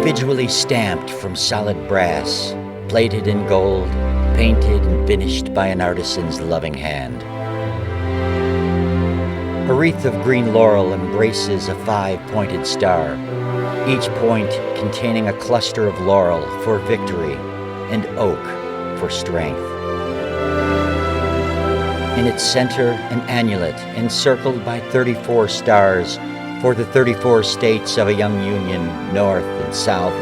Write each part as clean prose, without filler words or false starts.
individually stamped from solid brass, plated in gold, painted and finished by an artisan's loving hand. A wreath of green laurel embraces a 5-pointed star, each point containing a cluster of laurel for victory and oak for strength. In its center, an annulet encircled by 34 stars for the 34 states of a young union, north and south,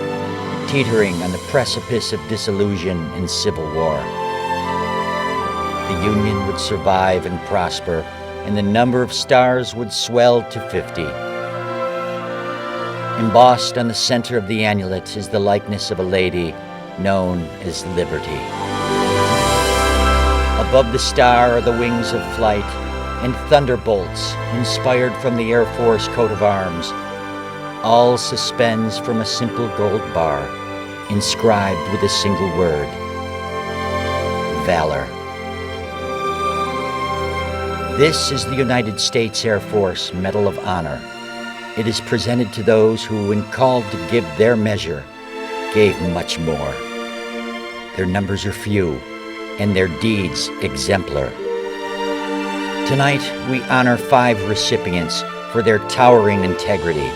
teetering on the precipice of disillusion and civil war. The union would survive and prosper, and the number of stars would swell to 50. Embossed on the center of the annulet is the likeness of a lady known as Liberty. Above the star are the wings of flight and thunderbolts inspired from the Air Force coat of arms. All suspends from a simple gold bar inscribed with a single word: valor. This is the United States Air Force Medal of Honor. It is presented to those who, when called to give their measure, gave much more. Their numbers are few, and their deeds exemplar. Tonight, we honor 5 recipients for their towering integrity,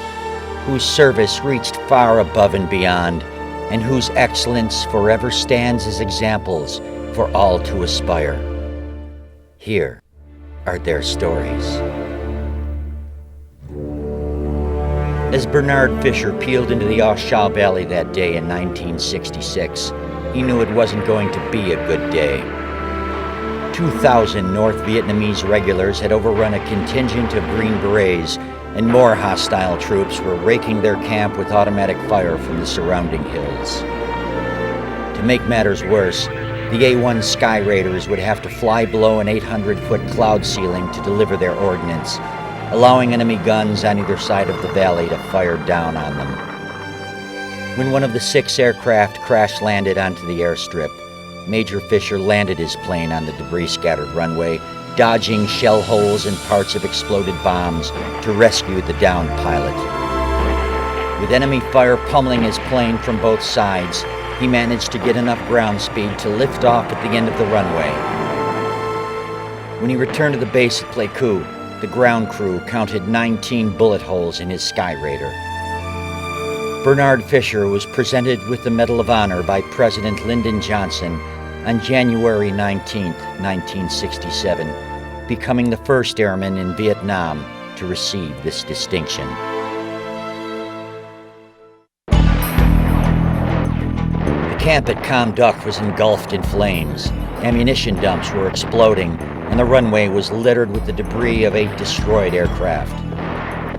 whose service reached far above and beyond, and whose excellence forever stands as examples for all to aspire. Here are their stories. As Bernard Fisher peeled into the Au Valley that day in 1966, he knew it wasn't going to be a good day. 2,000 North Vietnamese regulars had overrun a contingent of Green Berets, and more hostile troops were raking their camp with automatic fire from the surrounding hills. To make matters worse, the A-1 Sky Raiders would have to fly below an 800-foot cloud ceiling to deliver their ordnance, allowing enemy guns on either side of the valley to fire down on them. When one of the 6 aircraft crash-landed onto the airstrip, Major Fisher landed his plane on the debris-scattered runway, dodging shell holes and parts of exploded bombs to rescue the downed pilot. With enemy fire pummeling his plane from both sides, he managed to get enough ground speed to lift off at the end of the runway. When he returned to the base at Pleiku, the ground crew counted 19 bullet holes in his Sky Raider. Bernard Fisher was presented with the Medal of Honor by President Lyndon Johnson on January 19, 1967, becoming the first airman in Vietnam to receive this distinction. The camp at Cam Duc was engulfed in flames. Ammunition dumps were exploding, and the runway was littered with the debris of 8 destroyed aircraft.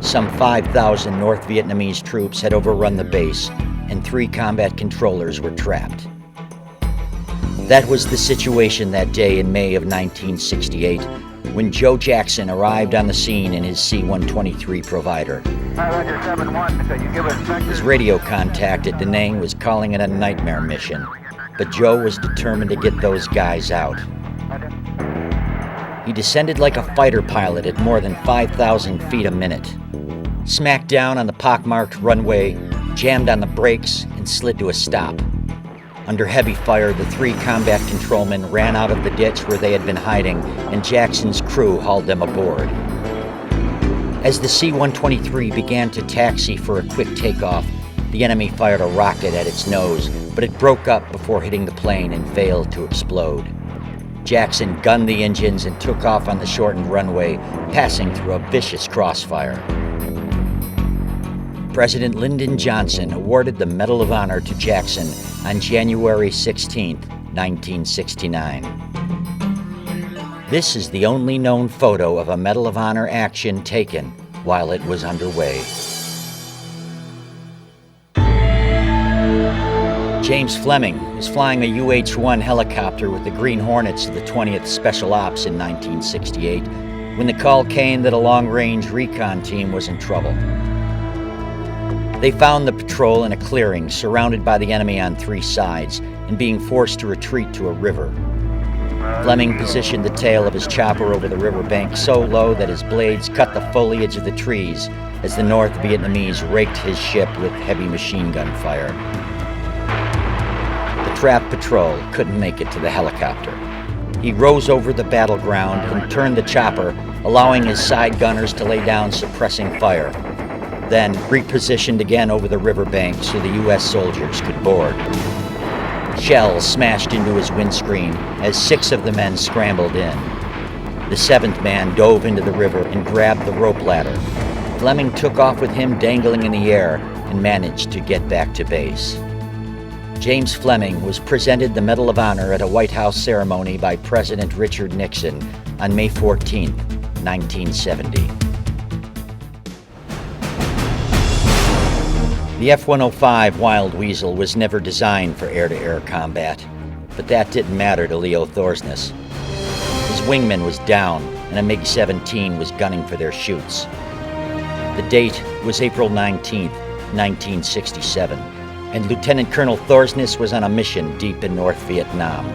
Some 5,000 North Vietnamese troops had overrun the base, and 3 combat controllers were trapped. That was the situation that day in May of 1968, when Joe Jackson arrived on the scene in his C-123 Provider. His radio contact at Da Nang was calling it a nightmare mission, but Joe was determined to get those guys out. He descended like a fighter pilot at more than 5,000 feet a minute, smacked down on the pockmarked runway, jammed on the brakes, and slid to a stop. Under heavy fire, the 3 combat controlmen ran out of the ditch where they had been hiding, and Jackson's crew hauled them aboard. As the C-123 began to taxi for a quick takeoff, the enemy fired a rocket at its nose, but it broke up before hitting the plane and failed to explode. Jackson gunned the engines and took off on the shortened runway, passing through a vicious crossfire. President Lyndon Johnson awarded the Medal of Honor to Jackson on January 16, 1969. This is the only known photo of a Medal of Honor action taken while it was underway. James Fleming was flying a UH-1 helicopter with the Green Hornets of the 20th Special Ops in 1968 when the call came that a long-range recon team was in trouble. They found the patrol in a clearing surrounded by the enemy on 3 sides and being forced to retreat to a river. Fleming positioned the tail of his chopper over the riverbank so low that his blades cut the foliage of the trees as the North Vietnamese raked his ship with heavy machine gun fire. The trap patrol couldn't make it to the helicopter. He rose over the battleground and turned the chopper, allowing his side gunners to lay down suppressing fire, then repositioned again over the riverbank so the U.S. soldiers could board. Shells smashed into his windscreen as 6 of the men scrambled in. The 7th man dove into the river and grabbed the rope ladder. Fleming took off with him dangling in the air and managed to get back to base. James Fleming was presented the Medal of Honor at a White House ceremony by President Richard Nixon on May 14, 1970. The F-105 Wild Weasel was never designed for air-to-air combat, but that didn't matter to Leo Thorsness. His wingman was down, and a MiG-17 was gunning for their chutes. The date was April 19, 1967, and Lieutenant Colonel Thorsness was on a mission deep in North Vietnam.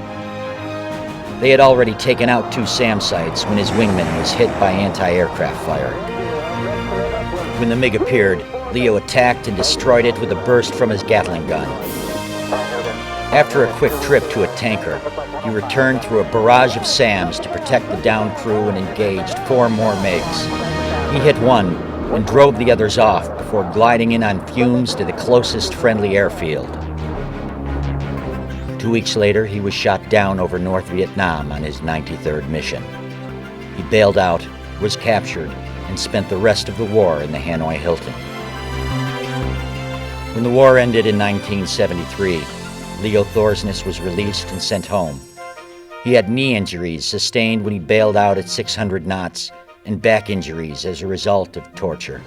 They had already taken out 2 SAM sites when his wingman was hit by anti-aircraft fire. When the MiG appeared, Leo attacked and destroyed it with a burst from his Gatling gun. After a quick trip to a tanker, he returned through a barrage of SAMs to protect the downed crew and engaged 4 more MiGs. He hit one and drove the others off before gliding in on fumes to the closest friendly airfield. 2 weeks later, he was shot down over North Vietnam on his 93rd mission. He bailed out, was captured, and spent the rest of the war in the Hanoi Hilton. When the war ended in 1973, Leo Thorsness was released and sent home. He had knee injuries sustained when he bailed out at 600 knots and back injuries as a result of torture.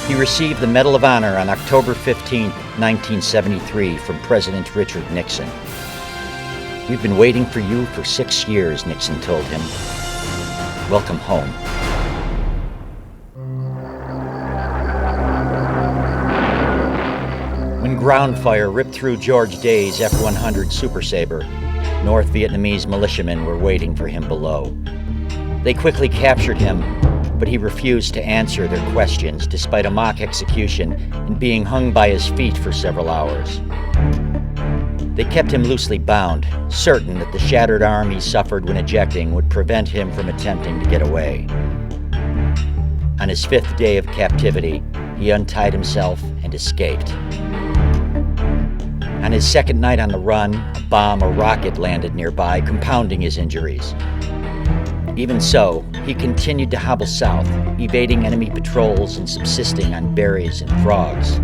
He received the Medal of Honor on October 15, 1973 from President Richard Nixon. "We've been waiting for you for 6 years," Nixon told him. "Welcome home." When ground fire ripped through George Day's F-100 Super Sabre, North Vietnamese militiamen were waiting for him below. They quickly captured him, but he refused to answer their questions despite a mock execution and being hung by his feet for several hours. They kept him loosely bound, certain that the shattered arm he suffered when ejecting would prevent him from attempting to get away. On his 5th day of captivity, he untied himself and escaped. On his 2nd night on the run, a bomb or rocket landed nearby, compounding his injuries. Even so, he continued to hobble south, evading enemy patrols and subsisting on berries and frogs.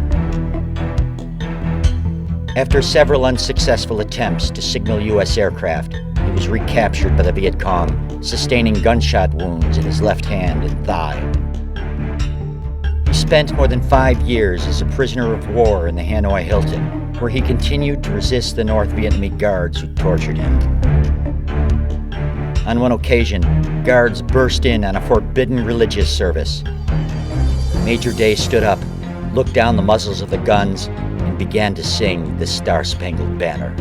After several unsuccessful attempts to signal U.S. aircraft, he was recaptured by the Viet Cong, sustaining gunshot wounds in his left hand and thigh. He spent more than 5 years as a prisoner of war in the Hanoi Hilton, where he continued to resist the North Vietnamese guards who tortured him. On one occasion, guards burst in on a forbidden religious service. Major Day stood up, looked down the muzzles of the guns, and began to sing the Star-Spangled Banner.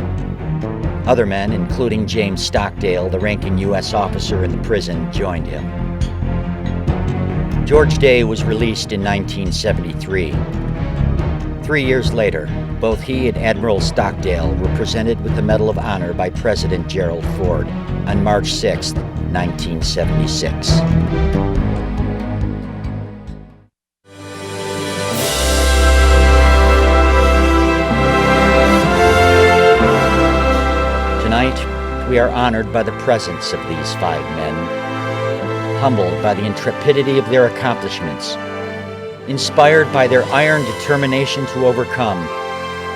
Other men, including James Stockdale, the ranking U.S. officer in the prison, joined him. George Day was released in 1973. 3 years later, both he and Admiral Stockdale were presented with the Medal of Honor by President Gerald Ford on March 6, 1976. Tonight, we are honored by the presence of these 5 men, humbled by the intrepidity of their accomplishments, inspired by their iron determination to overcome,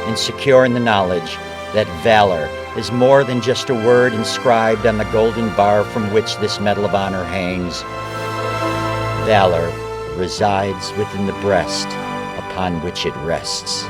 and secure in the knowledge that valor is more than just a word inscribed on the golden bar from which this Medal of Honor hangs. Valor resides within the breast upon which it rests.